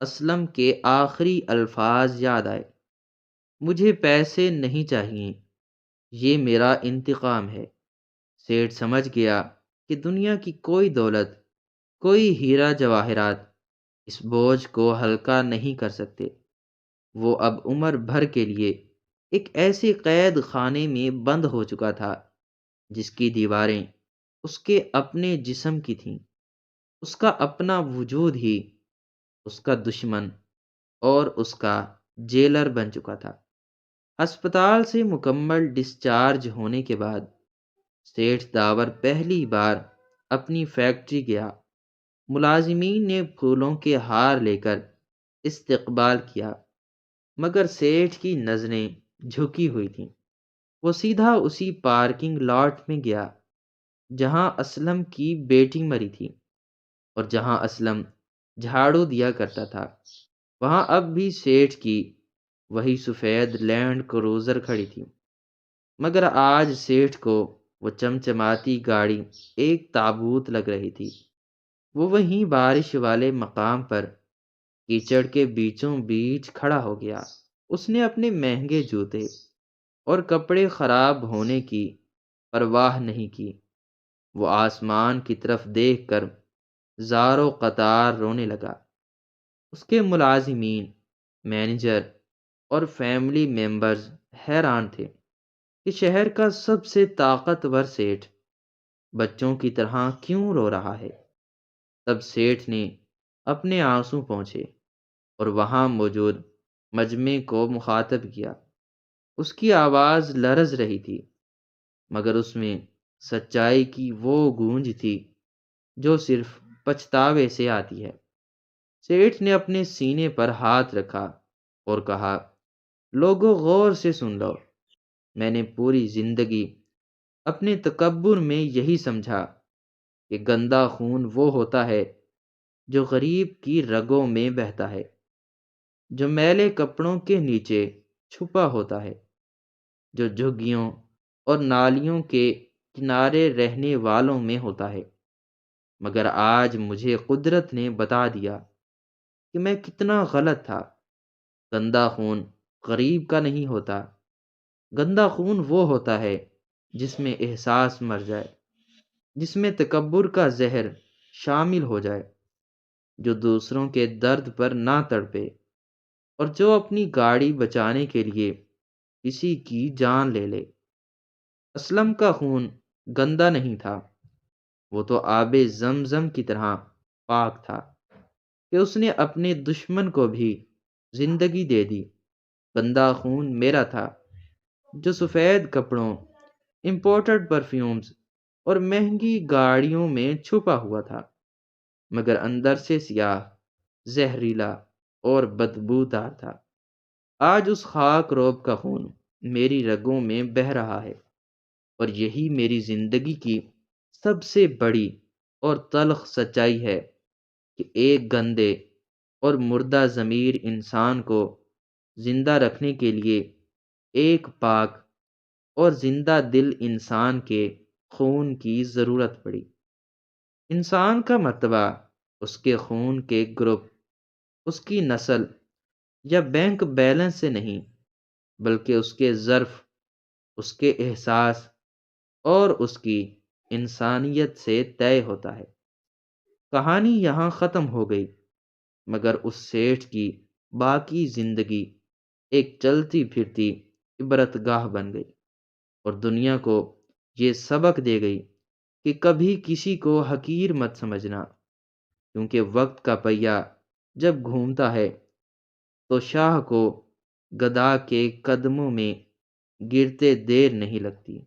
اسلم کے آخری الفاظ یاد آئے، مجھے پیسے نہیں چاہیے، یہ میرا انتقام ہے۔ سیٹھ سمجھ گیا کہ دنیا کی کوئی دولت، کوئی ہیرا جواہرات اس بوجھ کو ہلکا نہیں کر سکتے۔ وہ اب عمر بھر کے لیے ایک ایسے قید خانے میں بند ہو چکا تھا جس کی دیواریں اس کے اپنے جسم کی تھیں۔ اس کا اپنا وجود ہی اس کا دشمن اور اس کا جیلر بن چکا تھا۔ ہسپتال سے مکمل ڈسچارج ہونے کے بعد سیٹھ داور پہلی بار اپنی فیکٹری گیا۔ ملازمین نے پھولوں کے ہار لے کر استقبال کیا، مگر سیٹھ کی نظریں جھکی ہوئی تھیں۔ وہ سیدھا اسی پارکنگ لاٹ میں گیا جہاں اسلم کی بیٹی مری تھی، اور جہاں اسلم جھاڑو دیا کرتا تھا وہاں اب بھی سیٹھ کی وہی سفید لینڈ کروزر کھڑی تھی، مگر آج سیٹھ کو وہ چمچماتی گاڑی ایک تابوت لگ رہی تھی۔ وہ وہیں بارش والے مقام پر کیچڑ کے بیچوں بیچ کھڑا ہو گیا۔ اس نے اپنے مہنگے جوتے اور کپڑے خراب ہونے کی پرواہ نہیں کی۔ وہ آسمان کی طرف دیکھ کر زار و قطار رونے لگا۔ اس کے ملازمین، مینیجر اور فیملی ممبرز حیران تھے کہ شہر کا سب سے طاقتور سیٹھ بچوں کی طرح کیوں رو رہا ہے۔ تب سیٹھ نے اپنے آنسو پونچھے اور وہاں موجود مجمع کو مخاطب کیا۔ اس کی آواز لرز رہی تھی، مگر اس میں سچائی کی وہ گونج تھی جو صرف پچھتاوے سے آتی ہے۔ سیٹھ نے اپنے سینے پر ہاتھ رکھا اور کہا، لوگوں غور سے سن لو، میں نے پوری زندگی اپنے تکبر میں یہی سمجھا کہ گندا خون وہ ہوتا ہے جو غریب کی رگوں میں بہتا ہے، جو میلے کپڑوں کے نیچے چھپا ہوتا ہے، جو جھگیوں اور نالیوں کے کنارے رہنے والوں میں ہوتا ہے۔ مگر آج مجھے قدرت نے بتا دیا کہ میں کتنا غلط تھا۔ گندا خون غریب کا نہیں ہوتا، گندا خون وہ ہوتا ہے جس میں احساس مر جائے، جس میں تکبر کا زہر شامل ہو جائے، جو دوسروں کے درد پر نہ تڑپے، اور جو اپنی گاڑی بچانے کے لیے کسی کی جان لے لے۔ اسلم کا خون گندا نہیں تھا، وہ تو آب زمزم کی طرح پاک تھا کہ اس نے اپنے دشمن کو بھی زندگی دے دی۔ گندا خون میرا تھا جو سفید کپڑوں، امپورٹڈ پرفیومز اور مہنگی گاڑیوں میں چھپا ہوا تھا، مگر اندر سے سیاہ، زہریلا اور بدبودار تھا۔ آج اس خاک روب کا خون میری رگوں میں بہہ رہا ہے، اور یہی میری زندگی کی سب سے بڑی اور تلخ سچائی ہے کہ ایک گندے اور مردہ ضمیر انسان کو زندہ رکھنے کے لیے ایک پاک اور زندہ دل انسان کے خون کی ضرورت پڑی۔ انسان کا مرتبہ اس کے خون کے گروپ، اس کی نسل یا بینک بیلنس سے نہیں، بلکہ اس کے ظرف، اس کے احساس اور اس کی انسانیت سے طے ہوتا ہے۔ کہانی یہاں ختم ہو گئی، مگر اس سیٹھ کی باقی زندگی ایک چلتی پھرتی عبرت گاہ بن گئی، اور دنیا کو یہ سبق دے گئی کہ کبھی کسی کو حقیر مت سمجھنا، کیونکہ وقت کا پہیہ جب گھومتا ہے تو شاہ کو گدا کے قدموں میں گرتے دیر نہیں لگتی۔